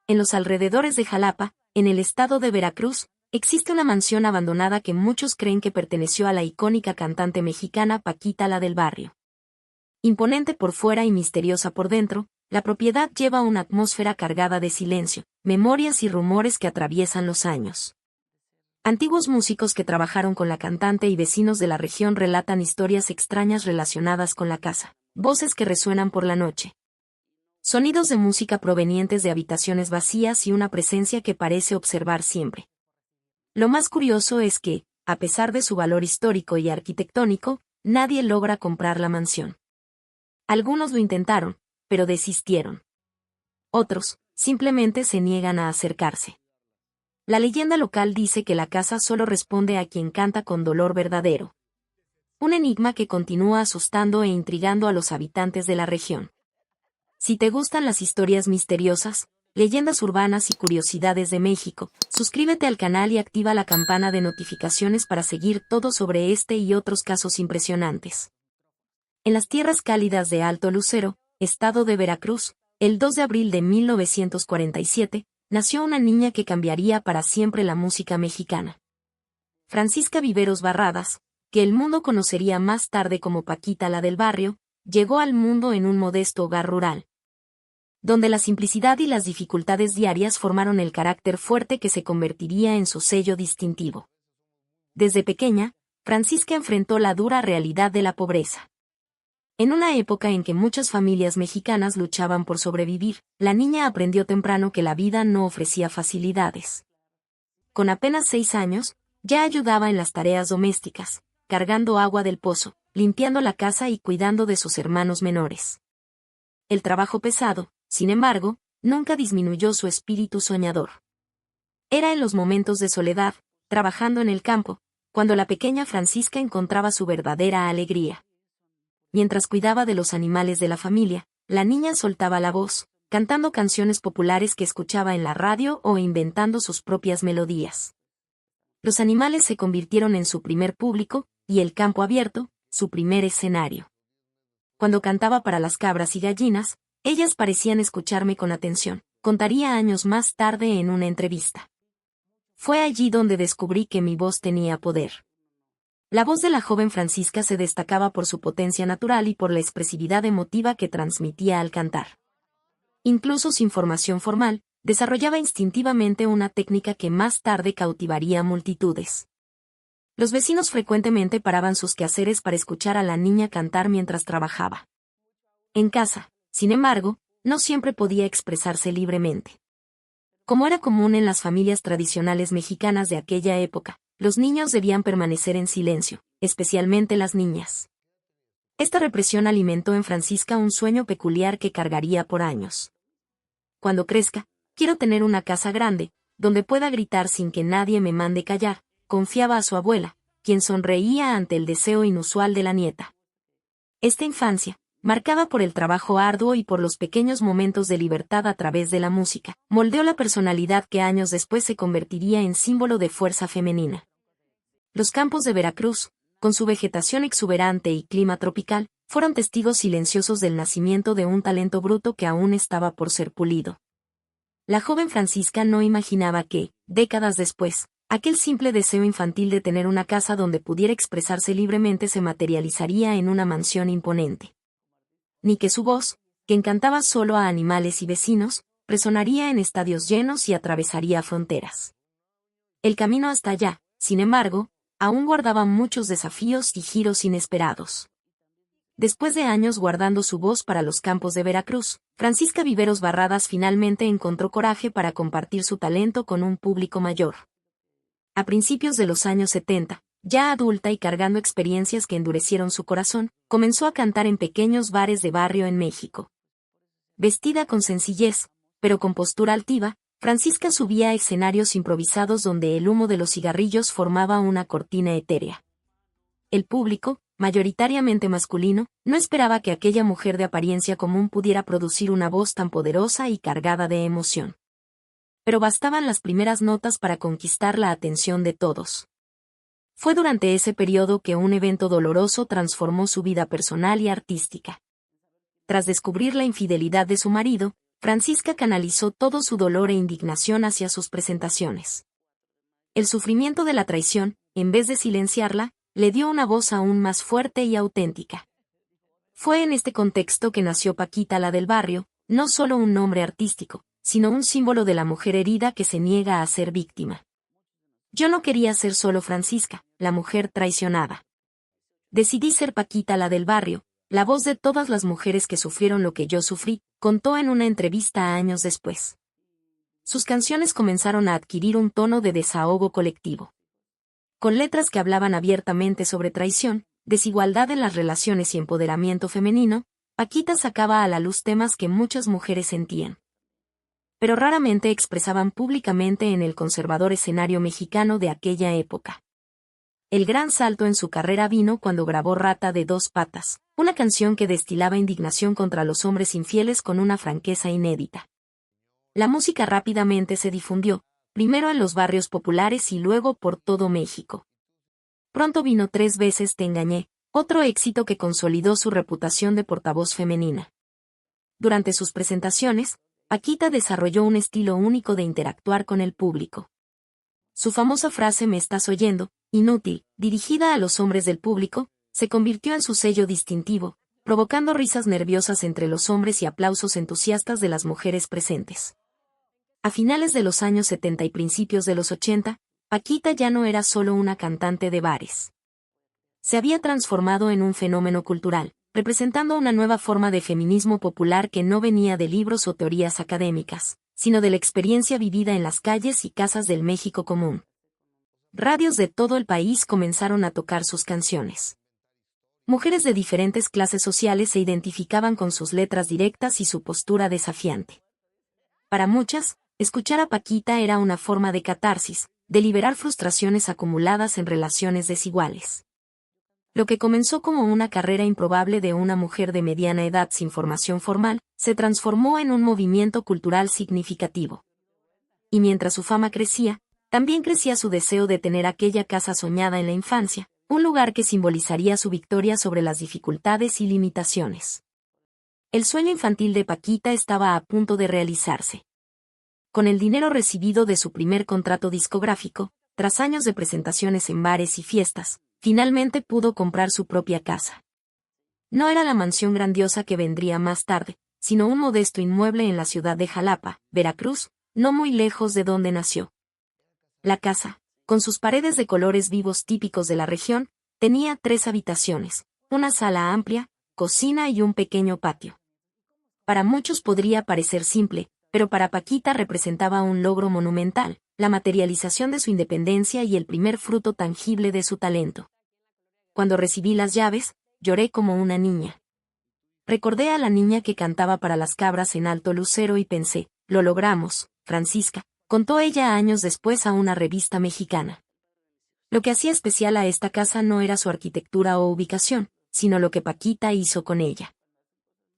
En los alrededores de Jalapa, en el estado de Veracruz, existe una mansión abandonada que muchos creen que perteneció a la icónica cantante mexicana Paquita la del Barrio. Imponente por fuera y misteriosa por dentro, la propiedad lleva una atmósfera cargada de silencio, memorias y rumores que atraviesan los años. Antiguos músicos que trabajaron con la cantante y vecinos de la región relatan historias extrañas relacionadas con la casa, voces que resuenan por la noche. Sonidos de música provenientes de habitaciones vacías y una presencia que parece observar siempre. Lo más curioso es que, a pesar de su valor histórico y arquitectónico, nadie logra comprar la mansión. Algunos lo intentaron, pero desistieron. Otros, simplemente se niegan a acercarse. La leyenda local dice que la casa solo responde a quien canta con dolor verdadero. Un enigma que continúa asustando e intrigando a los habitantes de la región. Si te gustan las historias misteriosas, leyendas urbanas y curiosidades de México, suscríbete al canal y activa la campana de notificaciones para seguir todo sobre este y otros casos impresionantes. En las tierras cálidas de Alto Lucero, estado de Veracruz, el 2 de abril de 1947, nació una niña que cambiaría para siempre la música mexicana. Francisca Viveros Barradas, que el mundo conocería más tarde como Paquita la del Barrio, llegó al mundo en un modesto hogar rural, donde la simplicidad y las dificultades diarias formaron el carácter fuerte que se convertiría en su sello distintivo. Desde pequeña, Francisca enfrentó la dura realidad de la pobreza. En una época en que muchas familias mexicanas luchaban por sobrevivir, la niña aprendió temprano que la vida no ofrecía facilidades. Con apenas 6 años, ya ayudaba en las tareas domésticas, cargando agua del pozo, limpiando la casa y cuidando de sus hermanos menores. El trabajo pesado, sin embargo, nunca disminuyó su espíritu soñador. Era en los momentos de soledad, trabajando en el campo, cuando la pequeña Francisca encontraba su verdadera alegría. Mientras cuidaba de los animales de la familia, la niña soltaba la voz, cantando canciones populares que escuchaba en la radio o inventando sus propias melodías. Los animales se convirtieron en su primer público, y el campo abierto, su primer escenario. Cuando cantaba para las cabras y gallinas, ellas parecían escucharme con atención, contaría años más tarde en una entrevista. Fue allí donde descubrí que mi voz tenía poder. La voz de la joven Francisca se destacaba por su potencia natural y por la expresividad emotiva que transmitía al cantar. Incluso sin formación formal, desarrollaba instintivamente una técnica que más tarde cautivaría a multitudes. Los vecinos frecuentemente paraban sus quehaceres para escuchar a la niña cantar mientras trabajaba. En casa, sin embargo, no siempre podía expresarse libremente. Como era común en las familias tradicionales mexicanas de aquella época, los niños debían permanecer en silencio, especialmente las niñas. Esta represión alimentó en Francisca un sueño peculiar que cargaría por años. Cuando crezca, quiero tener una casa grande, donde pueda gritar sin que nadie me mande callar, confiaba a su abuela, quien sonreía ante el deseo inusual de la nieta. Esta infancia, marcada por el trabajo arduo y por los pequeños momentos de libertad a través de la música, moldeó la personalidad que años después se convertiría en símbolo de fuerza femenina. Los campos de Veracruz, con su vegetación exuberante y clima tropical, fueron testigos silenciosos del nacimiento de un talento bruto que aún estaba por ser pulido. La joven Francisca no imaginaba que, décadas después, aquel simple deseo infantil de tener una casa donde pudiera expresarse libremente se materializaría en una mansión imponente. Ni que su voz, que encantaba solo a animales y vecinos, resonaría en estadios llenos y atravesaría fronteras. El camino hasta allá, sin embargo, aún guardaba muchos desafíos y giros inesperados. Después de años guardando su voz para los campos de Veracruz, Francisca Viveros Barradas finalmente encontró coraje para compartir su talento con un público mayor. A principios de los años 70, ya adulta y cargando experiencias que endurecieron su corazón, comenzó a cantar en pequeños bares de barrio en México. Vestida con sencillez, pero con postura altiva, Francisca subía a escenarios improvisados donde el humo de los cigarrillos formaba una cortina etérea. El público, mayoritariamente masculino, no esperaba que aquella mujer de apariencia común pudiera producir una voz tan poderosa y cargada de emoción. Pero bastaban las primeras notas para conquistar la atención de todos. Fue durante ese periodo que un evento doloroso transformó su vida personal y artística. Tras descubrir la infidelidad de su marido, Francisca canalizó todo su dolor e indignación hacia sus presentaciones. El sufrimiento de la traición, en vez de silenciarla, le dio una voz aún más fuerte y auténtica. Fue en este contexto que nació Paquita la del barrio, no solo un nombre artístico, sino un símbolo de la mujer herida que se niega a ser víctima. Yo no quería ser solo Francisca, la mujer traicionada. Decidí ser Paquita la del barrio, la voz de todas las mujeres que sufrieron lo que yo sufrí, contó en una entrevista años después. Sus canciones comenzaron a adquirir un tono de desahogo colectivo. Con letras que hablaban abiertamente sobre traición, desigualdad en las relaciones y empoderamiento femenino, Paquita sacaba a la luz temas que muchas mujeres sentían, pero raramente expresaban públicamente en el conservador escenario mexicano de aquella época. El gran salto en su carrera vino cuando grabó Rata de dos patas, una canción que destilaba indignación contra los hombres infieles con una franqueza inédita. La música rápidamente se difundió, primero en los barrios populares y luego por todo México. Pronto vino Tres veces te engañé, otro éxito que consolidó su reputación de portavoz femenina. Durante sus presentaciones, Paquita desarrolló un estilo único de interactuar con el público. Su famosa frase "me estás oyendo", inútil, dirigida a los hombres del público, se convirtió en su sello distintivo, provocando risas nerviosas entre los hombres y aplausos entusiastas de las mujeres presentes. A finales de los años 70 y principios de los 80, Paquita ya no era solo una cantante de bares. Se había transformado en un fenómeno cultural, representando una nueva forma de feminismo popular que no venía de libros o teorías académicas, sino de la experiencia vivida en las calles y casas del México común. Radios de todo el país comenzaron a tocar sus canciones. Mujeres de diferentes clases sociales se identificaban con sus letras directas y su postura desafiante. Para muchas, escuchar a Paquita era una forma de catarsis, de liberar frustraciones acumuladas en relaciones desiguales. Lo que comenzó como una carrera improbable de una mujer de mediana edad sin formación formal, se transformó en un movimiento cultural significativo. Y mientras su fama crecía, también crecía su deseo de tener aquella casa soñada en la infancia, un lugar que simbolizaría su victoria sobre las dificultades y limitaciones. El sueño infantil de Paquita estaba a punto de realizarse. Con el dinero recibido de su primer contrato discográfico, tras años de presentaciones en bares y fiestas, finalmente pudo comprar su propia casa. No era la mansión grandiosa que vendría más tarde, sino un modesto inmueble en la ciudad de Jalapa, Veracruz, no muy lejos de donde nació. La casa, con sus paredes de colores vivos típicos de la región, tenía 3 habitaciones, una sala amplia, cocina y un pequeño patio. Para muchos podría parecer simple, pero para Paquita representaba un logro monumental, la materialización de su independencia y el primer fruto tangible de su talento. Cuando recibí las llaves, lloré como una niña. Recordé a la niña que cantaba para las cabras en Alto Lucero y pensé, lo logramos, Francisca, contó ella años después a una revista mexicana. Lo que hacía especial a esta casa no era su arquitectura o ubicación, sino lo que Paquita hizo con ella.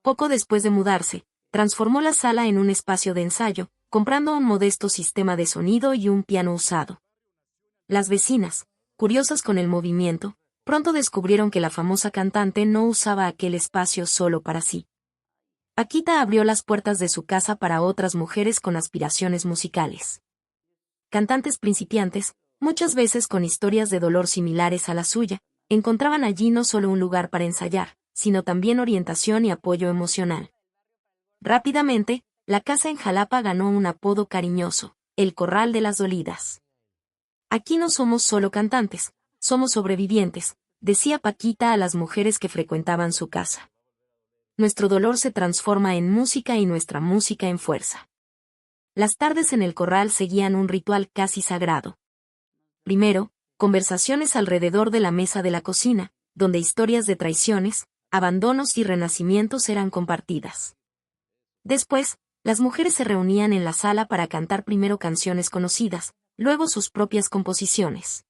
Poco después de mudarse, transformó la sala en un espacio de ensayo, comprando un modesto sistema de sonido y un piano usado. Las vecinas, curiosas con el movimiento, pronto descubrieron que la famosa cantante no usaba aquel espacio solo para sí. Paquita abrió las puertas de su casa para otras mujeres con aspiraciones musicales. Cantantes principiantes, muchas veces con historias de dolor similares a la suya, encontraban allí no solo un lugar para ensayar, sino también orientación y apoyo emocional. Rápidamente, la casa en Jalapa ganó un apodo cariñoso, el Corral de las Dolidas. Aquí no somos solo cantantes, somos sobrevivientes, decía Paquita a las mujeres que frecuentaban su casa. Nuestro dolor se transforma en música y nuestra música en fuerza. Las tardes en el corral seguían un ritual casi sagrado. Primero, conversaciones alrededor de la mesa de la cocina, donde historias de traiciones, abandonos y renacimientos eran compartidas. Después, las mujeres se reunían en la sala para cantar primero canciones conocidas, luego sus propias composiciones.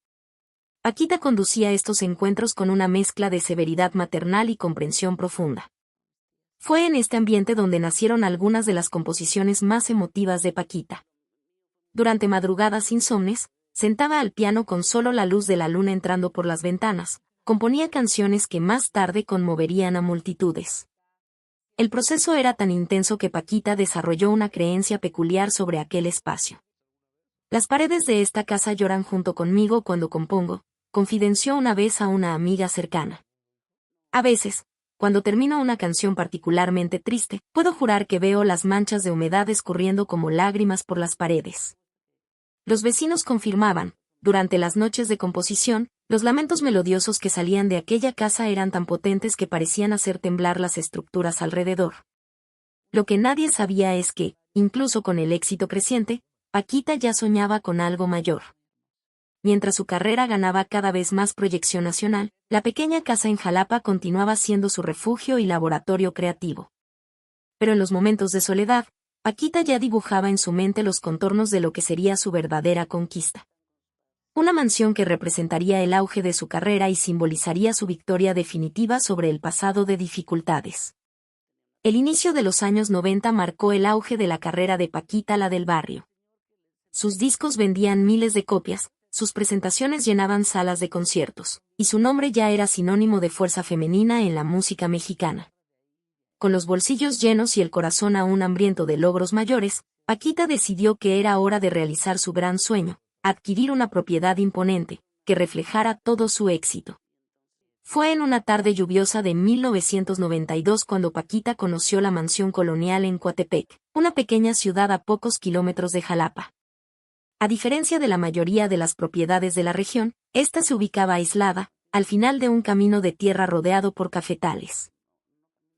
Paquita conducía estos encuentros con una mezcla de severidad maternal y comprensión profunda. Fue en este ambiente donde nacieron algunas de las composiciones más emotivas de Paquita. Durante madrugadas insomnes, sentada al piano con solo la luz de la luna entrando por las ventanas, componía canciones que más tarde conmoverían a multitudes. El proceso era tan intenso que Paquita desarrolló una creencia peculiar sobre aquel espacio. Las paredes de esta casa lloran junto conmigo cuando compongo, confidenció una vez a una amiga cercana. A veces, cuando termino una canción particularmente triste, puedo jurar que veo las manchas de humedad escurriendo como lágrimas por las paredes. Los vecinos confirmaban, durante las noches de composición, los lamentos melodiosos que salían de aquella casa eran tan potentes que parecían hacer temblar las estructuras alrededor. Lo que nadie sabía es que, incluso con el éxito creciente, Paquita ya soñaba con algo mayor. Mientras su carrera ganaba cada vez más proyección nacional, la pequeña casa en Jalapa continuaba siendo su refugio y laboratorio creativo. Pero en los momentos de soledad, Paquita ya dibujaba en su mente los contornos de lo que sería su verdadera conquista. Una mansión que representaría el auge de su carrera y simbolizaría su victoria definitiva sobre el pasado de dificultades. El inicio de los años 90 marcó el auge de la carrera de Paquita la del Barrio. Sus discos vendían miles de copias, sus presentaciones llenaban salas de conciertos, y su nombre ya era sinónimo de fuerza femenina en la música mexicana. Con los bolsillos llenos y el corazón aún hambriento de logros mayores, Paquita decidió que era hora de realizar su gran sueño, adquirir una propiedad imponente, que reflejara todo su éxito. Fue en una tarde lluviosa de 1992 cuando Paquita conoció la mansión colonial en Coatepec, una pequeña ciudad a pocos kilómetros de Jalapa. A diferencia de la mayoría de las propiedades de la región, esta se ubicaba aislada, al final de un camino de tierra rodeado por cafetales.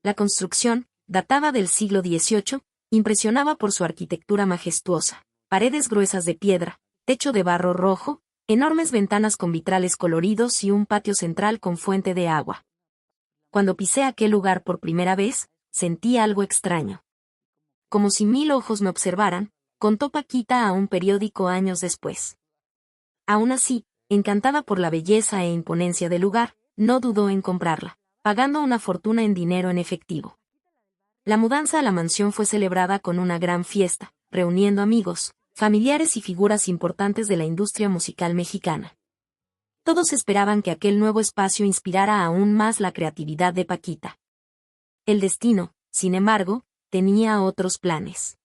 La construcción, datada del siglo XVIII, impresionaba por su arquitectura majestuosa, paredes gruesas de piedra, techo de barro rojo, enormes ventanas con vitrales coloridos y un patio central con fuente de agua. Cuando pisé aquel lugar por primera vez, sentí algo extraño. Como si 1000 ojos me observaran, contó Paquita a un periódico años después. Aún así, encantada por la belleza e imponencia del lugar, no dudó en comprarla, pagando una fortuna en dinero en efectivo. La mudanza a la mansión fue celebrada con una gran fiesta, reuniendo amigos, familiares y figuras importantes de la industria musical mexicana. Todos esperaban que aquel nuevo espacio inspirara aún más la creatividad de Paquita. El destino, sin embargo, tenía otros planes.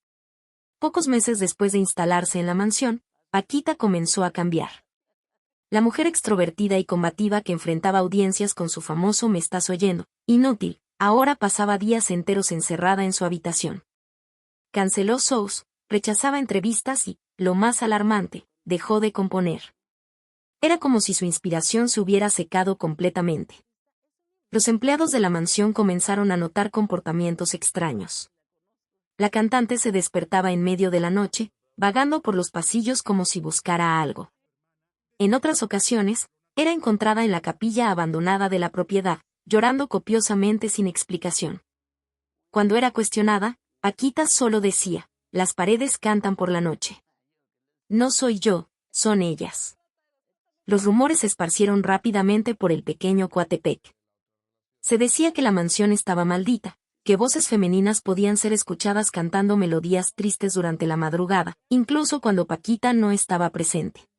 Pocos meses después de instalarse en la mansión, Paquita comenzó a cambiar. La mujer extrovertida y combativa que enfrentaba audiencias con su famoso "me estás oyendo", inútil, ahora pasaba días enteros encerrada en su habitación. Canceló shows, rechazaba entrevistas y, lo más alarmante, dejó de componer. Era como si su inspiración se hubiera secado completamente. Los empleados de la mansión comenzaron a notar comportamientos extraños. La cantante se despertaba en medio de la noche, vagando por los pasillos como si buscara algo. En otras ocasiones, era encontrada en la capilla abandonada de la propiedad, llorando copiosamente sin explicación. Cuando era cuestionada, Paquita solo decía: "Las paredes cantan por la noche. No soy yo, son ellas". Los rumores se esparcieron rápidamente por el pequeño Coatepec. Se decía que la mansión estaba maldita, que voces femeninas podían ser escuchadas cantando melodías tristes durante la madrugada, incluso cuando Paquita no estaba presente.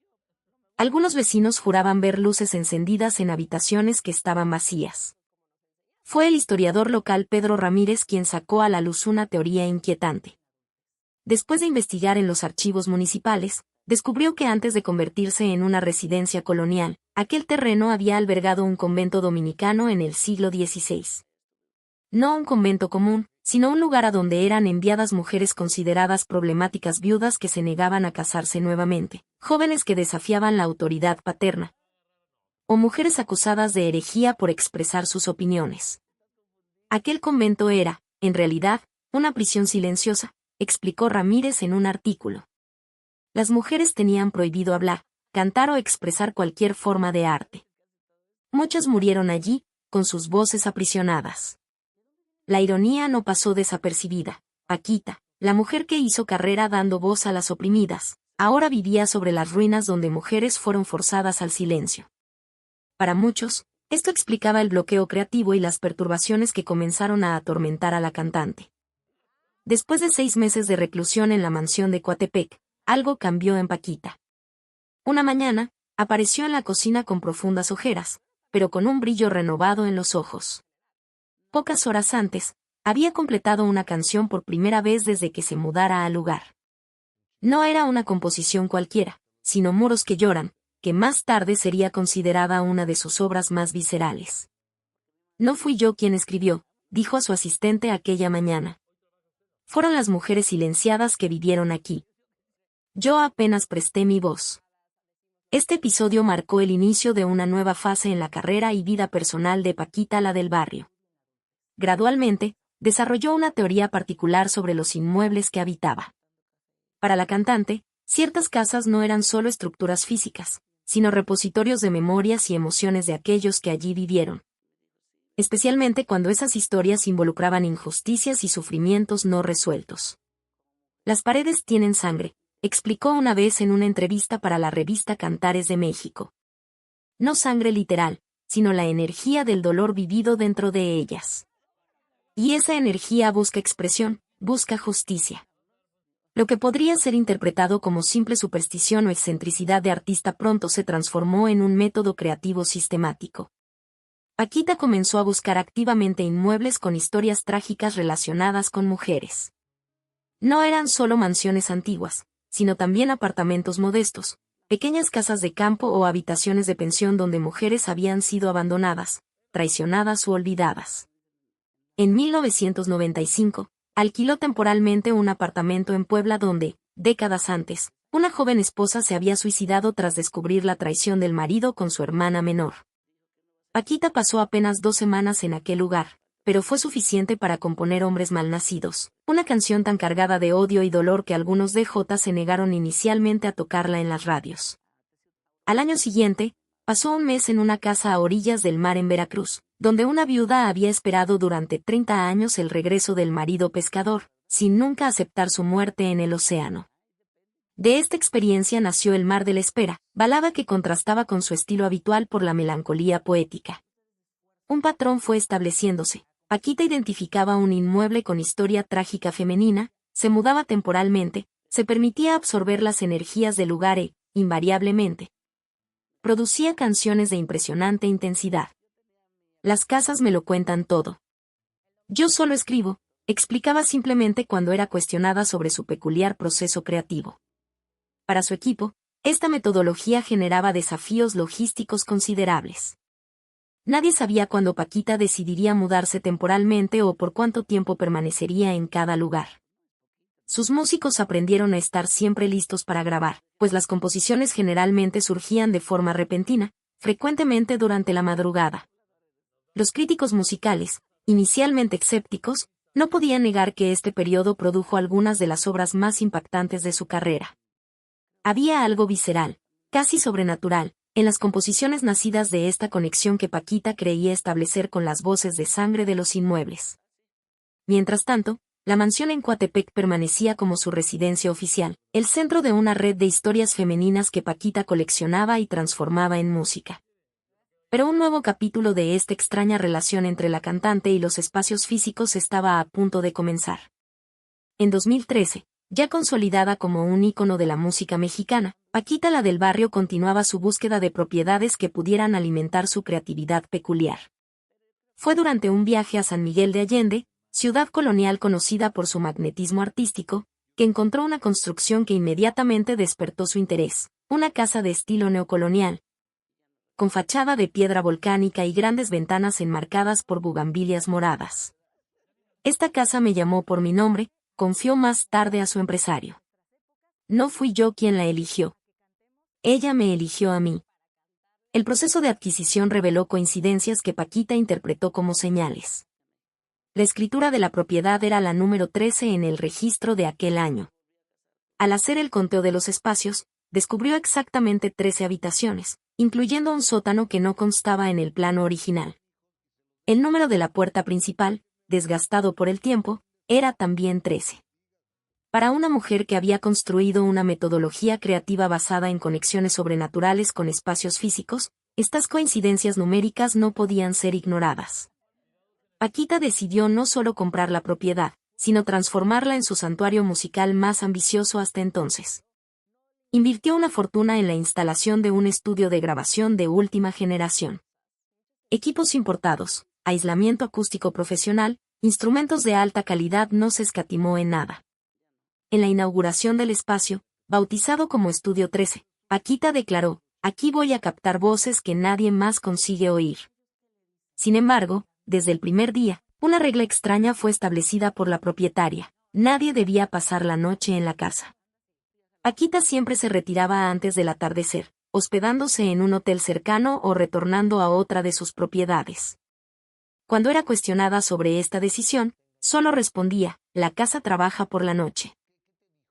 Algunos vecinos juraban ver luces encendidas en habitaciones que estaban vacías. Fue el historiador local Pedro Ramírez quien sacó a la luz una teoría inquietante. Después de investigar en los archivos municipales, descubrió que antes de convertirse en una residencia colonial, aquel terreno había albergado un convento dominicano en el siglo XVI. No un convento común, sino un lugar a donde eran enviadas mujeres consideradas problemáticas viudas que se negaban a casarse nuevamente, jóvenes que desafiaban la autoridad paterna, o mujeres acusadas de herejía por expresar sus opiniones. Aquel convento era, en realidad, una prisión silenciosa, explicó Ramírez en un artículo. Las mujeres tenían prohibido hablar, cantar o expresar cualquier forma de arte. Muchas murieron allí, con sus voces aprisionadas. La ironía no pasó desapercibida. Paquita, la mujer que hizo carrera dando voz a las oprimidas, ahora vivía sobre las ruinas donde mujeres fueron forzadas al silencio. Para muchos, esto explicaba el bloqueo creativo y las perturbaciones que comenzaron a atormentar a la cantante. Después de 6 meses de reclusión en la mansión de Coatepec, algo cambió en Paquita. Una mañana, apareció en la cocina con profundas ojeras, pero con un brillo renovado en los ojos. Pocas horas antes, Había completado una canción por primera vez desde que se mudara al lugar. No era una composición cualquiera, sino Moros que lloran, que más tarde sería considerada una de sus obras más viscerales. No fui yo quien escribió, dijo a su asistente aquella mañana. Fueron las mujeres silenciadas que vivieron aquí. Yo apenas presté mi voz. Este episodio marcó el inicio de una nueva fase en la carrera y vida personal de Paquita la del Barrio. Gradualmente, desarrolló una teoría particular sobre los inmuebles que habitaba. Para la cantante, ciertas casas no eran solo estructuras físicas, sino repositorios de memorias y emociones de aquellos que allí vivieron. Especialmente cuando esas historias involucraban injusticias y sufrimientos no resueltos. Las paredes tienen sangre, explicó una vez en una entrevista para la revista Cantares de México. No sangre literal, sino la energía del dolor vivido dentro de ellas. Y esa energía busca expresión, busca justicia. Lo que podría ser interpretado como simple superstición o excentricidad de artista pronto se transformó en un método creativo sistemático. Paquita comenzó a buscar activamente inmuebles con historias trágicas relacionadas con mujeres. No eran solo mansiones antiguas, sino también apartamentos modestos, pequeñas casas de campo o habitaciones de pensión donde mujeres habían sido abandonadas, traicionadas u olvidadas. En 1995, alquiló temporalmente un apartamento en Puebla donde, décadas antes, una joven esposa se había suicidado tras descubrir la traición del marido con su hermana menor. Paquita pasó apenas 2 semanas en aquel lugar, pero fue suficiente para componer Hombres Malnacidos, una canción tan cargada de odio y dolor que algunos DJ se negaron inicialmente a tocarla en las radios. Al año siguiente, pasó un mes en una casa a orillas del mar en Veracruz, donde una viuda había esperado durante 30 años el regreso del marido pescador, sin nunca aceptar su muerte en el océano. De esta experiencia nació El mar de la espera, balada que contrastaba con su estilo habitual por la melancolía poética. Un patrón fue estableciéndose. Paquita identificaba un inmueble con historia trágica femenina, se mudaba temporalmente, se permitía absorber las energías del lugar e, invariablemente, producía canciones de impresionante intensidad. Las casas me lo cuentan todo. Yo solo escribo, explicaba simplemente cuando era cuestionada sobre su peculiar proceso creativo. Para su equipo, esta metodología generaba desafíos logísticos considerables. Nadie sabía cuándo Paquita decidiría mudarse temporalmente o por cuánto tiempo permanecería en cada lugar. Sus músicos aprendieron a estar siempre listos para grabar, pues las composiciones generalmente surgían de forma repentina, frecuentemente durante la madrugada. Los críticos musicales, inicialmente escépticos, no podían negar que este periodo produjo algunas de las obras más impactantes de su carrera. Había algo visceral, casi sobrenatural, en las composiciones nacidas de esta conexión que Paquita creía establecer con las voces de sangre de los inmuebles. Mientras tanto, la mansión en Coatepec permanecía como su residencia oficial, el centro de una red de historias femeninas que Paquita coleccionaba y transformaba en música. Pero un nuevo capítulo de esta extraña relación entre la cantante y los espacios físicos estaba a punto de comenzar. En 2013, ya consolidada como un ícono de la música mexicana, Paquita la del Barrio continuaba su búsqueda de propiedades que pudieran alimentar su creatividad peculiar. Fue durante un viaje a San Miguel de Allende, ciudad colonial conocida por su magnetismo artístico, que encontró una construcción que inmediatamente despertó su interés, una casa de estilo neocolonial, con fachada de piedra volcánica y grandes ventanas enmarcadas por bugambilias moradas. Esta casa me llamó por mi nombre, confió más tarde a su empresario. No fui yo quien la eligió. Ella me eligió a mí. El proceso de adquisición reveló coincidencias que Paquita interpretó como señales. La escritura de la propiedad era la número 13 en el registro de aquel año. Al hacer el conteo de los espacios, descubrió exactamente 13 habitaciones, incluyendo un sótano que no constaba en el plano original. El número de la puerta principal, desgastado por el tiempo, era también 13. Para una mujer que había construido una metodología creativa basada en conexiones sobrenaturales con espacios físicos, estas coincidencias numéricas no podían ser ignoradas. Paquita decidió no solo comprar la propiedad, sino transformarla en su santuario musical más ambicioso hasta entonces. Invirtió una fortuna en la instalación de un estudio de grabación de última generación. Equipos importados, aislamiento acústico profesional, Instrumentos de alta calidad no se escatimó en nada. En la inauguración del espacio, bautizado como Estudio 13, Paquita declaró: "Aquí voy a captar voces que nadie más consigue oír". Sin embargo, desde el primer día, una regla extraña fue establecida por la propietaria: nadie debía pasar la noche en la casa. Paquita siempre se retiraba antes del atardecer, hospedándose en un hotel cercano o retornando a otra de sus propiedades. Cuando era cuestionada sobre esta decisión, solo respondía: "La casa trabaja por la noche.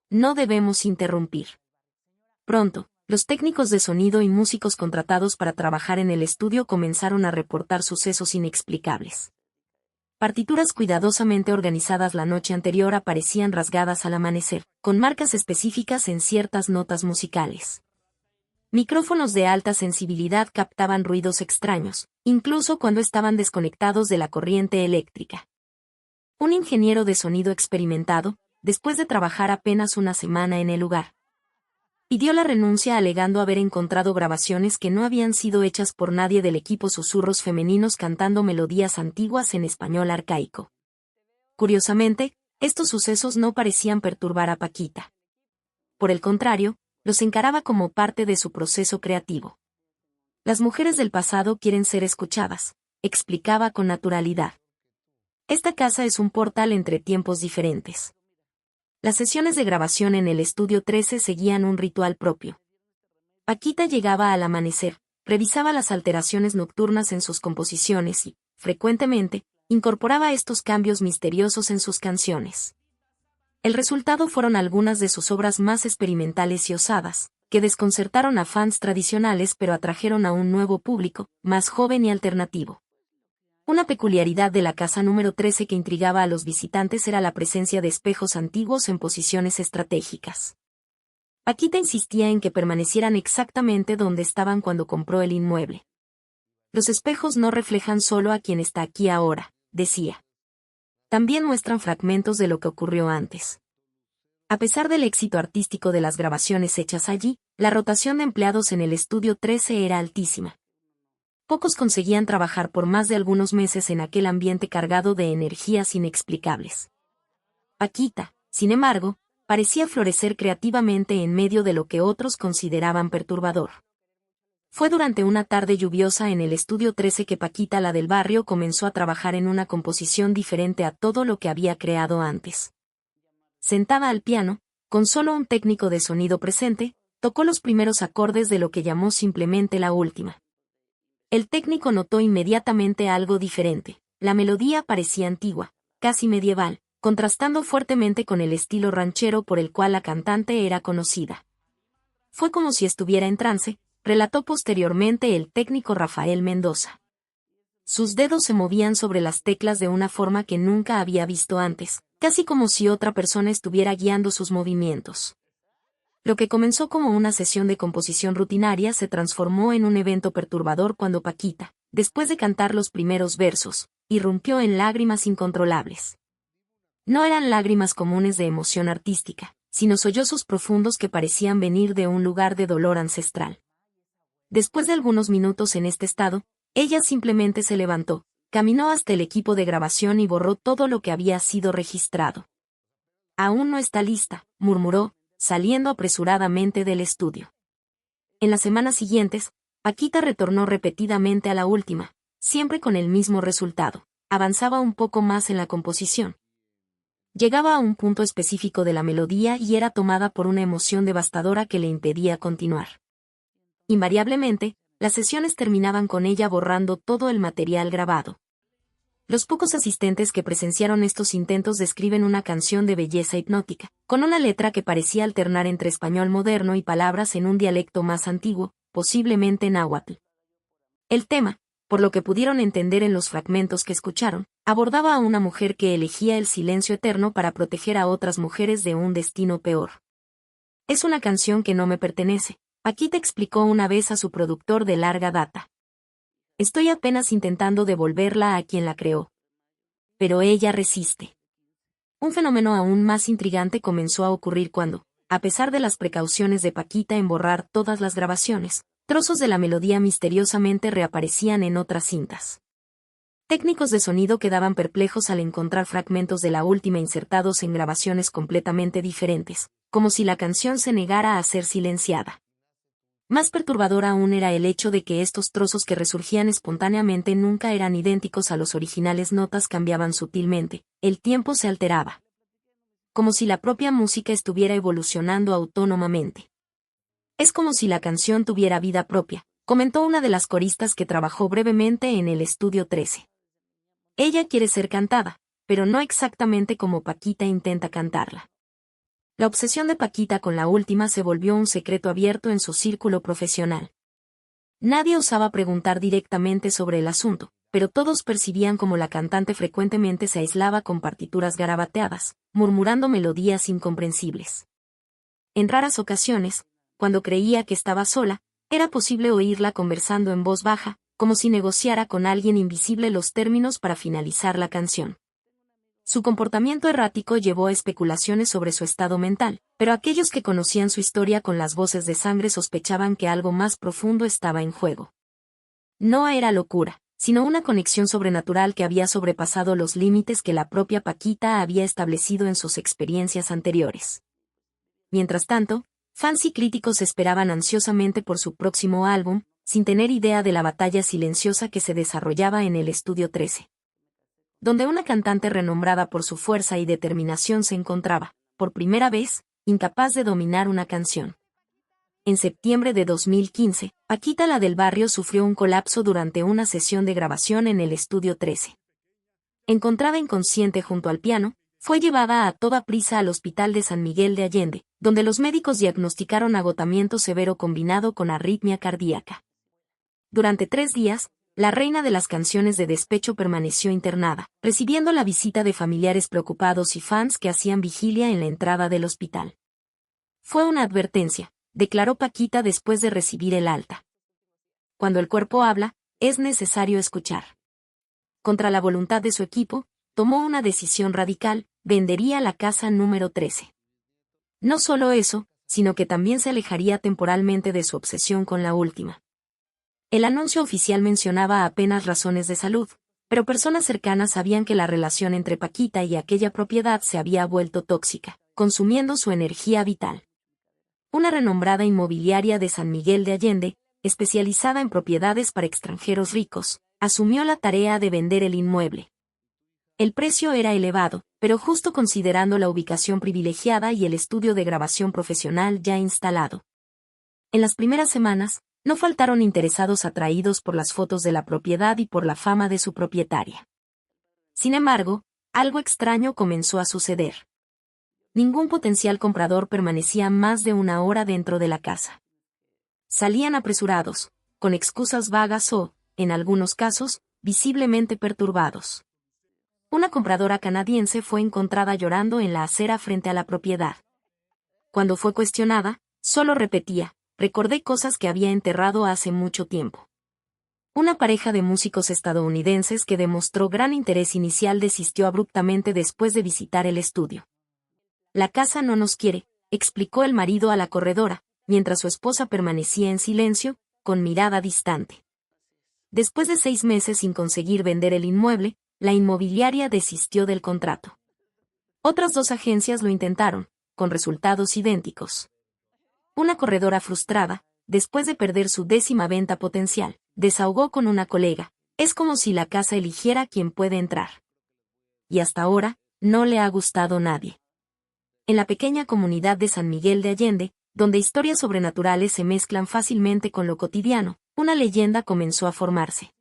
No debemos interrumpir". Pronto, los técnicos de sonido y músicos contratados para trabajar en el estudio comenzaron a reportar sucesos inexplicables. Partituras cuidadosamente organizadas la noche anterior aparecían rasgadas al amanecer, con marcas específicas en ciertas notas musicales. Micrófonos de alta sensibilidad captaban ruidos extraños, incluso cuando estaban desconectados de la corriente eléctrica. Un ingeniero de sonido experimentado, después de trabajar apenas una semana en el lugar, pidió la renuncia alegando haber encontrado grabaciones que no habían sido hechas por nadie del equipo, susurros femeninos cantando melodías antiguas en español arcaico. Curiosamente, estos sucesos no parecían perturbar a Paquita. Por el contrario, los encaraba como parte de su proceso creativo. Las mujeres del pasado quieren ser escuchadas, explicaba con naturalidad. Esta casa es un portal entre tiempos diferentes. Las sesiones de grabación en el Estudio 13 seguían un ritual propio. Paquita llegaba al amanecer, revisaba las alteraciones nocturnas en sus composiciones y, frecuentemente, incorporaba estos cambios misteriosos en sus canciones. El resultado fueron algunas de sus obras más experimentales y osadas, que desconcertaron a fans tradicionales pero atrajeron a un nuevo público, más joven y alternativo. Una peculiaridad de la casa número 13 que intrigaba a los visitantes era la presencia de espejos antiguos en posiciones estratégicas. Paquita insistía en que permanecieran exactamente donde estaban cuando compró el inmueble. Los espejos no reflejan solo a quien está aquí ahora, decía. También muestran fragmentos de lo que ocurrió antes. A pesar del éxito artístico de las grabaciones hechas allí, la rotación de empleados en el Estudio 13 era altísima. Pocos conseguían trabajar por más de algunos meses en aquel ambiente cargado de energías inexplicables. Paquita, sin embargo, parecía florecer creativamente en medio de lo que otros consideraban perturbador. Fue durante una tarde lluviosa en el Estudio 13 que Paquita, la del barrio, comenzó a trabajar en una composición diferente a todo lo que había creado antes. Sentada al piano, con solo un técnico de sonido presente, tocó los primeros acordes de lo que llamó simplemente la última. El técnico notó inmediatamente algo diferente. La melodía parecía antigua, casi medieval, contrastando fuertemente con el estilo ranchero por el cual la cantante era conocida. Fue como si estuviera en trance, relató posteriormente el técnico Rafael Mendoza. Sus dedos se movían sobre las teclas de una forma que nunca había visto antes, casi como si otra persona estuviera guiando sus movimientos. Lo que comenzó como una sesión de composición rutinaria se transformó en un evento perturbador cuando Paquita, después de cantar los primeros versos, irrumpió en lágrimas incontrolables. No eran lágrimas comunes de emoción artística, sino sollozos profundos que parecían venir de un lugar de dolor ancestral. Después de algunos minutos en este estado, ella simplemente se levantó, caminó hasta el equipo de grabación y borró todo lo que había sido registrado. «Aún no está lista», murmuró, saliendo apresuradamente del estudio. En las semanas siguientes, Paquita retornó repetidamente a la última, siempre con el mismo resultado: avanzaba un poco más en la composición. Llegaba a un punto específico de la melodía y era tomada por una emoción devastadora que le impedía continuar. Invariablemente, las sesiones terminaban con ella borrando todo el material grabado. Los pocos asistentes que presenciaron estos intentos describen una canción de belleza hipnótica, con una letra que parecía alternar entre español moderno y palabras en un dialecto más antiguo, posiblemente náhuatl. El tema, por lo que pudieron entender en los fragmentos que escucharon, abordaba a una mujer que elegía el silencio eterno para proteger a otras mujeres de un destino peor. «Es una canción que no me pertenece», Paquita explicó una vez a su productor de larga data. «Estoy apenas intentando devolverla a quien la creó». Pero ella resiste. Un fenómeno aún más intrigante comenzó a ocurrir cuando, a pesar de las precauciones de Paquita en borrar todas las grabaciones, trozos de la melodía misteriosamente reaparecían en otras cintas. Técnicos de sonido quedaban perplejos al encontrar fragmentos de la última insertados en grabaciones completamente diferentes, como si la canción se negara a ser silenciada. Más perturbador aún era el hecho de que estos trozos que resurgían espontáneamente nunca eran idénticos a los originales, notas cambiaban sutilmente, el tiempo se alteraba. Como si la propia música estuviera evolucionando autónomamente. Es como si la canción tuviera vida propia, comentó una de las coristas que trabajó brevemente en el estudio 13. Ella quiere ser cantada, pero no exactamente como Paquita intenta cantarla. La obsesión de Paquita con la última se volvió un secreto abierto en su círculo profesional. Nadie osaba preguntar directamente sobre el asunto, pero todos percibían cómo la cantante frecuentemente se aislaba con partituras garabateadas, murmurando melodías incomprensibles. En raras ocasiones, cuando creía que estaba sola, era posible oírla conversando en voz baja, como si negociara con alguien invisible los términos para finalizar la canción. Su comportamiento errático llevó a especulaciones sobre su estado mental, pero aquellos que conocían su historia con las voces de sangre sospechaban que algo más profundo estaba en juego. No era locura, sino una conexión sobrenatural que había sobrepasado los límites que la propia Paquita había establecido en sus experiencias anteriores. Mientras tanto, fans y críticos esperaban ansiosamente por su próximo álbum, sin tener idea de la batalla silenciosa que se desarrollaba en el estudio 13. Donde una cantante renombrada por su fuerza y determinación se encontraba, por primera vez, incapaz de dominar una canción. En septiembre de 2015, Paquita la del Barrio sufrió un colapso durante una sesión de grabación en el estudio 13. Encontrada inconsciente junto al piano, fue llevada a toda prisa al Hospital de San Miguel de Allende, donde los médicos diagnosticaron agotamiento severo combinado con arritmia cardíaca. Durante 3 días, la reina de las canciones de despecho permaneció internada, recibiendo la visita de familiares preocupados y fans que hacían vigilia en la entrada del hospital. Fue una advertencia, declaró Paquita después de recibir el alta. Cuando el cuerpo habla, es necesario escuchar. Contra la voluntad de su equipo, tomó una decisión radical, vendería la casa número 13. No solo eso, sino que también se alejaría temporalmente de su obsesión con la última. El anuncio oficial mencionaba apenas razones de salud, pero personas cercanas sabían que la relación entre Paquita y aquella propiedad se había vuelto tóxica, consumiendo su energía vital. Una renombrada inmobiliaria de San Miguel de Allende, especializada en propiedades para extranjeros ricos, asumió la tarea de vender el inmueble. El precio era elevado, pero justo considerando la ubicación privilegiada y el estudio de grabación profesional ya instalado. En las primeras semanas, no faltaron interesados atraídos por las fotos de la propiedad y por la fama de su propietaria. Sin embargo, algo extraño comenzó a suceder. Ningún potencial comprador permanecía más de 1 hora dentro de la casa. Salían apresurados, con excusas vagas o, en algunos casos, visiblemente perturbados. Una compradora canadiense fue encontrada llorando en la acera frente a la propiedad. Cuando fue cuestionada, solo repetía: recordé cosas que había enterrado hace mucho tiempo. Una pareja de músicos estadounidenses que demostró gran interés inicial desistió abruptamente después de visitar el estudio. La casa no nos quiere, explicó el marido a la corredora, mientras su esposa permanecía en silencio, con mirada distante. Después de 6 meses sin conseguir vender el inmueble, la inmobiliaria desistió del contrato. Otras 2 agencias lo intentaron, con resultados idénticos. Una corredora frustrada, después de perder su 10ª venta potencial, desahogó con una colega: es como si la casa eligiera quién puede entrar. Y hasta ahora, no le ha gustado nadie. En la pequeña comunidad de San Miguel de Allende, donde historias sobrenaturales se mezclan fácilmente con lo cotidiano, una leyenda comenzó a formarse.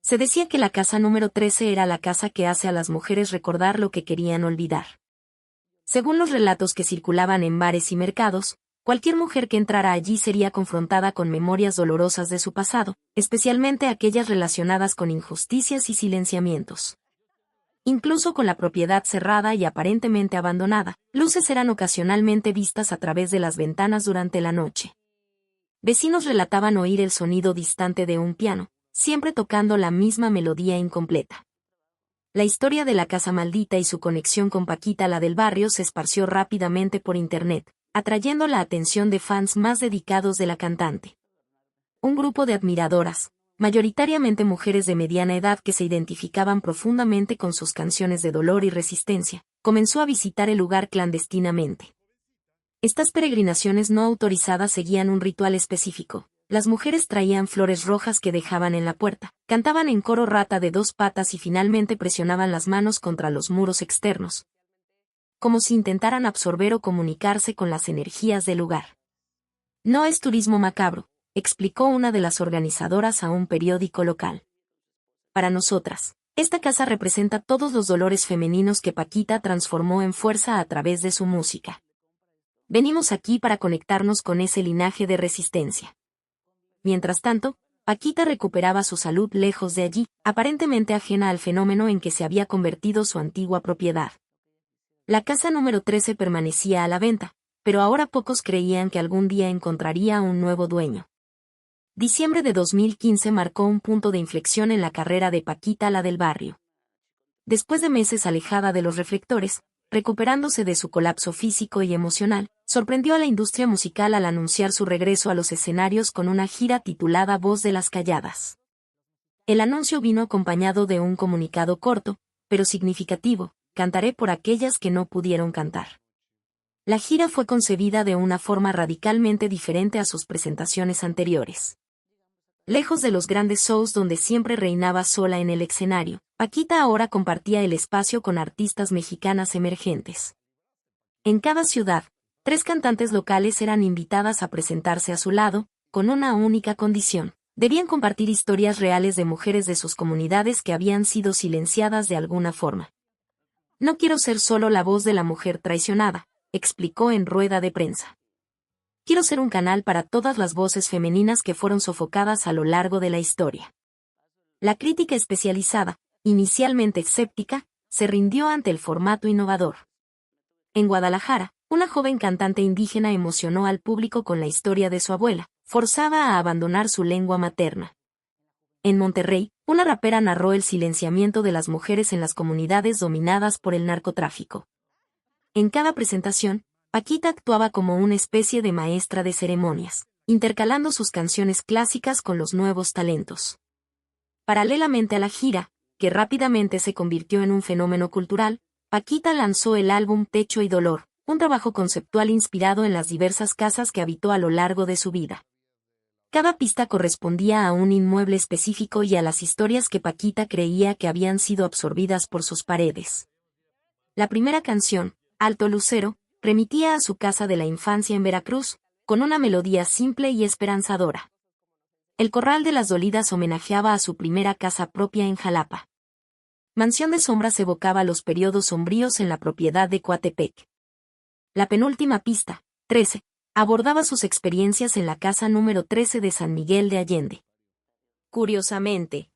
Se decía que la casa número 13 era la casa que hace a las mujeres recordar lo que querían olvidar. Según los relatos que circulaban en bares y mercados, cualquier mujer que entrara allí sería confrontada con memorias dolorosas de su pasado, especialmente aquellas relacionadas con injusticias y silenciamientos. Incluso con la propiedad cerrada y aparentemente abandonada, luces eran ocasionalmente vistas a través de las ventanas durante la noche. Vecinos relataban oír el sonido distante de un piano, siempre tocando la misma melodía incompleta. La historia de la casa maldita y su conexión con Paquita la del Barrio se esparció rápidamente por internet, atrayendo la atención de fans más dedicados de la cantante. Un grupo de admiradoras, mayoritariamente mujeres de mediana edad que se identificaban profundamente con sus canciones de dolor y resistencia, comenzó a visitar el lugar clandestinamente. Estas peregrinaciones no autorizadas seguían un ritual específico. Las mujeres traían flores rojas que dejaban en la puerta, cantaban en coro Rata de dos patas y finalmente presionaban las manos contra los muros externos, como si intentaran absorber o comunicarse con las energías del lugar. No es turismo macabro, explicó una de las organizadoras a un periódico local. Para nosotras, esta casa representa todos los dolores femeninos que Paquita transformó en fuerza a través de su música. Venimos aquí para conectarnos con ese linaje de resistencia. Mientras tanto, Paquita recuperaba su salud lejos de allí, aparentemente ajena al fenómeno en que se había convertido su antigua propiedad. La casa número 13 permanecía a la venta, pero ahora pocos creían que algún día encontraría un nuevo dueño. Diciembre de 2015 marcó un punto de inflexión en la carrera de Paquita la del barrio. Después de meses alejada de los reflectores, recuperándose de su colapso físico y emocional, sorprendió a la industria musical al anunciar su regreso a los escenarios con una gira titulada Voz de las Calladas. El anuncio vino acompañado de un comunicado corto, pero significativo: cantaré por aquellas que no pudieron cantar. La gira fue concebida de una forma radicalmente diferente a sus presentaciones anteriores. Lejos de los grandes shows donde siempre reinaba sola en el escenario, Paquita ahora compartía el espacio con artistas mexicanas emergentes. En cada ciudad, 3 cantantes locales eran invitadas a presentarse a su lado, con una única condición: debían compartir historias reales de mujeres de sus comunidades que habían sido silenciadas de alguna forma. No quiero ser solo la voz de la mujer traicionada, explicó en rueda de prensa. Quiero ser un canal para todas las voces femeninas que fueron sofocadas a lo largo de la historia. La crítica especializada, inicialmente escéptica, se rindió ante el formato innovador. En Guadalajara, una joven cantante indígena emocionó al público con la historia de su abuela, forzada a abandonar su lengua materna. En Monterrey, una rapera narró el silenciamiento de las mujeres en las comunidades dominadas por el narcotráfico. En cada presentación, Paquita actuaba como una especie de maestra de ceremonias, intercalando sus canciones clásicas con los nuevos talentos. Paralelamente a la gira, que rápidamente se convirtió en un fenómeno cultural, Paquita lanzó el álbum Techo y Dolor, un trabajo conceptual inspirado en las diversas casas que habitó a lo largo de su vida. Cada pista correspondía a un inmueble específico y a las historias que Paquita creía que habían sido absorbidas por sus paredes. La primera canción, Alto Lucero, remitía a su casa de la infancia en Veracruz, con una melodía simple y esperanzadora. El Corral de las Dolidas homenajeaba a su primera casa propia en Jalapa. Mansión de Sombras evocaba los periodos sombríos en la propiedad de Coatepec. La penúltima pista, 13, abordaba sus experiencias en la casa número 13 de San Miguel de Allende. Curiosamente,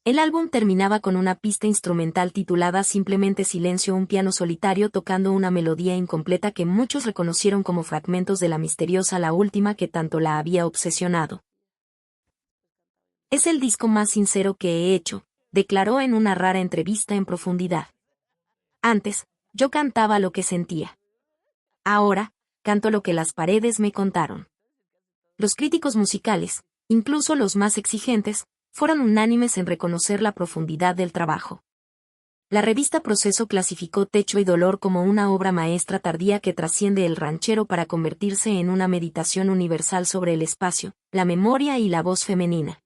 el álbum terminaba con una pista instrumental titulada simplemente Silencio, un piano solitario tocando una melodía incompleta que muchos reconocieron como fragmentos de la misteriosa La Última que tanto la había obsesionado. Es el disco más sincero que he hecho, declaró en una rara entrevista en profundidad. Antes, yo cantaba lo que sentía. Ahora, canto lo que las paredes me contaron. Los críticos musicales, incluso los más exigentes, fueron unánimes en reconocer la profundidad del trabajo. La revista Proceso clasificó Techo y Dolor como una obra maestra tardía que trasciende el ranchero para convertirse en una meditación universal sobre el espacio, la memoria y la voz femenina.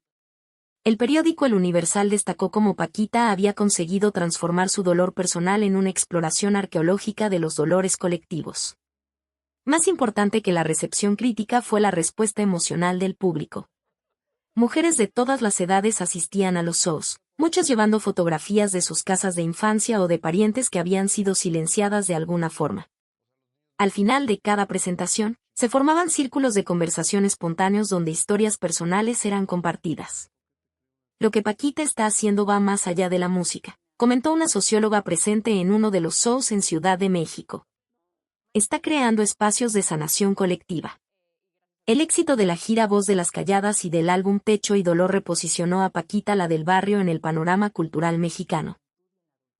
El periódico El Universal destacó cómo Paquita había conseguido transformar su dolor personal en una exploración arqueológica de los dolores colectivos. Más importante que la recepción crítica fue la respuesta emocional del público. Mujeres de todas las edades asistían a los shows, muchas llevando fotografías de sus casas de infancia o de parientes que habían sido silenciadas de alguna forma. Al final de cada presentación, se formaban círculos de conversación espontáneos donde historias personales eran compartidas. Lo que Paquita está haciendo va más allá de la música, comentó una socióloga presente en uno de los shows en Ciudad de México. Está creando espacios de sanación colectiva. El éxito de la gira Voz de las Calladas y del álbum Techo y Dolor reposicionó a Paquita la del barrio en el panorama cultural mexicano.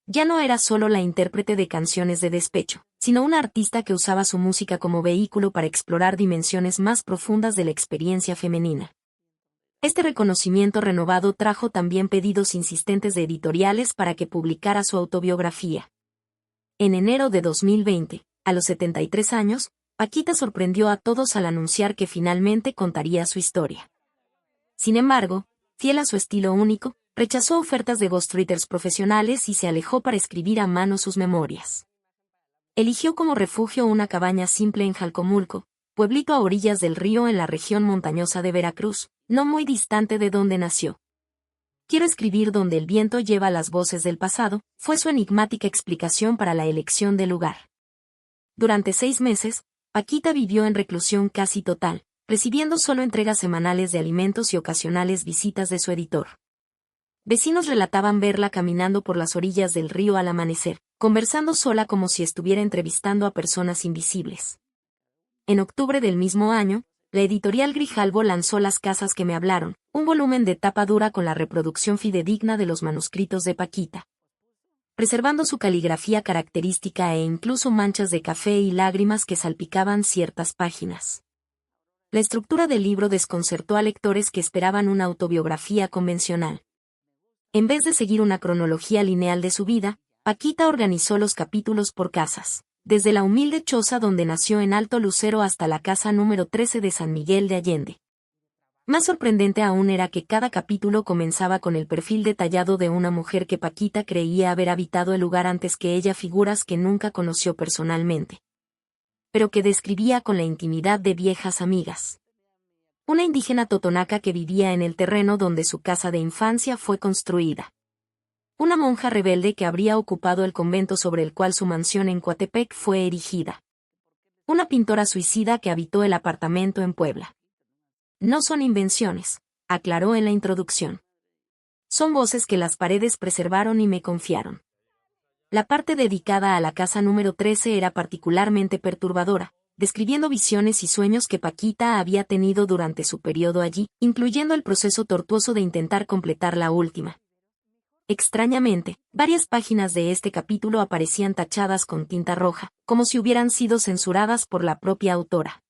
Ya no era solo la intérprete de canciones de despecho, sino una artista que usaba su música como vehículo para explorar dimensiones más profundas de la experiencia femenina. Este reconocimiento renovado trajo también pedidos insistentes de editoriales para que publicara su autobiografía. En enero de 2020, a los 73 años, Paquita sorprendió a todos al anunciar que finalmente contaría su historia. Sin embargo, fiel a su estilo único, rechazó ofertas de ghostwriters profesionales y se alejó para escribir a mano sus memorias. Eligió como refugio una cabaña simple en Jalcomulco, pueblito a orillas del río en la región montañosa de Veracruz, no muy distante de donde nació. Quiero escribir donde el viento lleva las voces del pasado, fue su enigmática explicación para la elección del lugar. Durante 6 meses, Paquita vivió en reclusión casi total, recibiendo solo entregas semanales de alimentos y ocasionales visitas de su editor. Vecinos relataban verla caminando por las orillas del río al amanecer, conversando sola como si estuviera entrevistando a personas invisibles. En octubre del mismo año, la editorial Grijalbo lanzó Las casas que me hablaron, un volumen de tapa dura con la reproducción fidedigna de los manuscritos de Paquita. Preservando su caligrafía característica e incluso manchas de café y lágrimas que salpicaban ciertas páginas. La estructura del libro desconcertó a lectores que esperaban una autobiografía convencional. En vez de seguir una cronología lineal de su vida, Paquita organizó los capítulos por casas, desde la humilde choza donde nació en Alto Lucero hasta la casa número 13 de San Miguel de Allende. Más sorprendente aún era que cada capítulo comenzaba con el perfil detallado de una mujer que Paquita creía haber habitado el lugar antes que ella, figuras que nunca conoció personalmente, pero que describía con la intimidad de viejas amigas. Una indígena totonaca que vivía en el terreno donde su casa de infancia fue construida. Una monja rebelde que habría ocupado el convento sobre el cual su mansión en Coatepec fue erigida. Una pintora suicida que habitó el apartamento en Puebla. No son invenciones, aclaró en la introducción. Son voces que las paredes preservaron y me confiaron. La parte dedicada a la casa número 13 era particularmente perturbadora, describiendo visiones y sueños que Paquita había tenido durante su periodo allí, incluyendo el proceso tortuoso de intentar completar la última. Extrañamente, varias páginas de este capítulo aparecían tachadas con tinta roja, como si hubieran sido censuradas por la propia autora.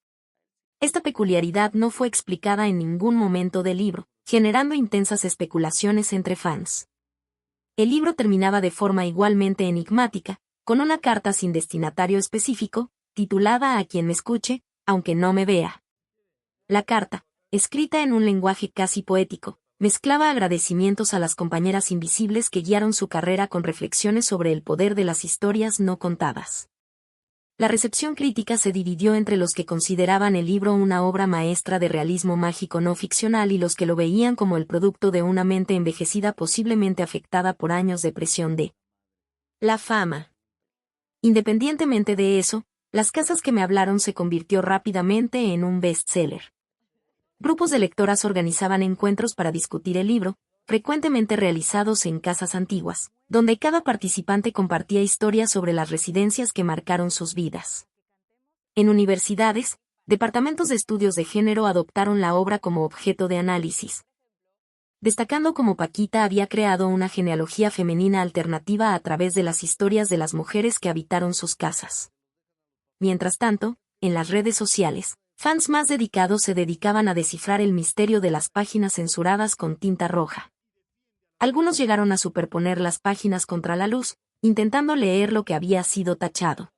Esta peculiaridad no fue explicada en ningún momento del libro, generando intensas especulaciones entre fans. El libro terminaba de forma igualmente enigmática, con una carta sin destinatario específico, titulada A quien me escuche, aunque no me vea. La carta, escrita en un lenguaje casi poético, mezclaba agradecimientos a las compañeras invisibles que guiaron su carrera con reflexiones sobre el poder de las historias no contadas. La recepción crítica se dividió entre los que consideraban el libro una obra maestra de realismo mágico no ficcional y los que lo veían como el producto de una mente envejecida posiblemente afectada por años de presión de la fama. Independientemente de eso, Las casas que me hablaron se convirtió rápidamente en un bestseller. Grupos de lectoras organizaban encuentros para discutir el libro, frecuentemente realizados en casas antiguas, donde cada participante compartía historias sobre las residencias que marcaron sus vidas. En universidades, departamentos de estudios de género adoptaron la obra como objeto de análisis, destacando cómo Paquita había creado una genealogía femenina alternativa a través de las historias de las mujeres que habitaron sus casas. Mientras tanto, en las redes sociales, fans más dedicados se dedicaban a descifrar el misterio de las páginas censuradas con tinta roja. Algunos llegaron a superponer las páginas contra la luz, intentando leer lo que había sido tachado.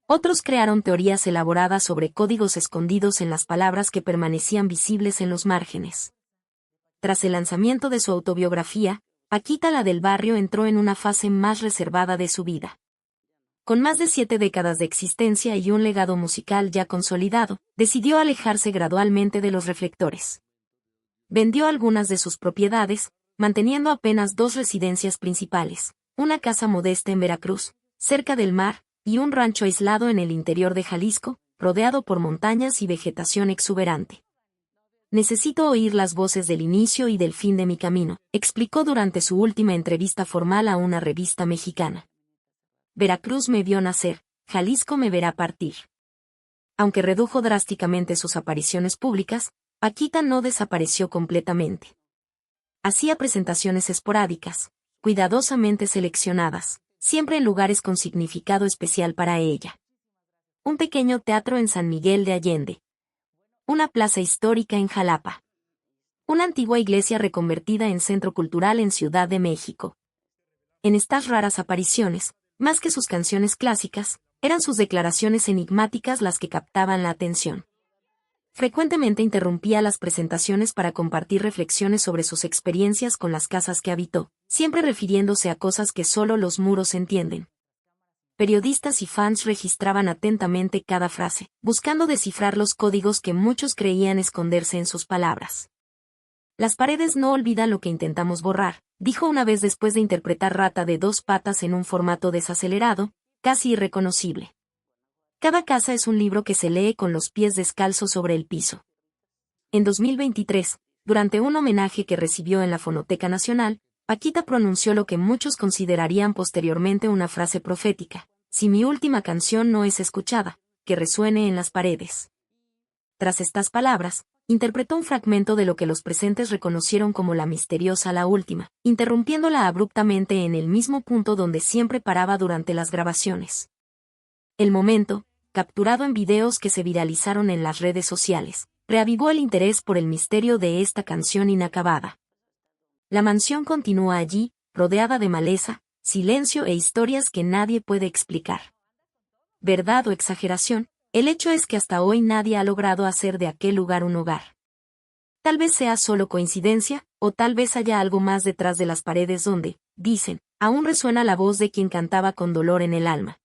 Otros crearon teorías elaboradas sobre códigos escondidos en las palabras que permanecían visibles en los márgenes. Tras el lanzamiento de su autobiografía, Paquita la del Barrio entró en una fase más reservada de su vida. Con más de 7 décadas de existencia y un legado musical ya consolidado, decidió alejarse gradualmente de los reflectores. Vendió algunas de sus propiedades, manteniendo apenas 2 residencias principales, una casa modesta en Veracruz, cerca del mar, y un rancho aislado en el interior de Jalisco, rodeado por montañas y vegetación exuberante. Necesito oír las voces del inicio y del fin de mi camino, explicó durante su última entrevista formal a una revista mexicana. Veracruz me vio nacer, Jalisco me verá partir. Aunque redujo drásticamente sus apariciones públicas, Paquita no desapareció completamente. Hacía presentaciones esporádicas, cuidadosamente seleccionadas, siempre en lugares con significado especial para ella. Un pequeño teatro en San Miguel de Allende. Una plaza histórica en Jalapa. una antigua iglesia reconvertida en centro cultural en Ciudad de México. En estas raras apariciones, más que sus canciones clásicas, eran sus declaraciones enigmáticas las que captaban la atención. Frecuentemente interrumpía las presentaciones para compartir reflexiones sobre sus experiencias con las casas que habitó, siempre refiriéndose a cosas que solo los muros entienden. Periodistas y fans registraban atentamente cada frase, buscando descifrar los códigos que muchos creían esconderse en sus palabras. Las paredes no olvidan lo que intentamos borrar, dijo una vez después de interpretar Rata de dos patas en un formato desacelerado, casi irreconocible. Cada casa es un libro que se lee con los pies descalzos sobre el piso. En 2023, durante un homenaje que recibió en la Fonoteca Nacional, Paquita pronunció lo que muchos considerarían posteriormente una frase profética: si mi última canción no es escuchada, que resuene en las paredes. Tras estas palabras, interpretó un fragmento de lo que los presentes reconocieron como la misteriosa La Última, interrumpiéndola abruptamente en el mismo punto donde siempre paraba durante las grabaciones. El momento, capturado en videos que se viralizaron en las redes sociales, reavivó el interés por el misterio de esta canción inacabada. La mansión continúa allí, rodeada de maleza, silencio e historias que nadie puede explicar. ¿Verdad o exageración? El hecho es que hasta hoy nadie ha logrado hacer de aquel lugar un hogar. Tal vez sea solo coincidencia, o tal vez haya algo más detrás de las paredes donde, dicen, aún resuena la voz de quien cantaba con dolor en el alma.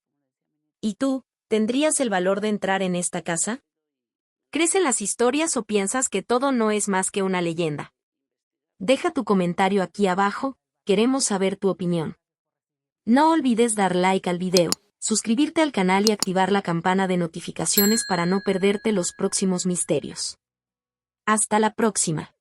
¿Y tú, tendrías el valor de entrar en esta casa? ¿Crees en las historias o piensas que todo no es más que una leyenda? Deja tu comentario aquí abajo, queremos saber tu opinión. No olvides dar like al video, suscribirte al canal y activar la campana de notificaciones para no perderte los próximos misterios. Hasta la próxima.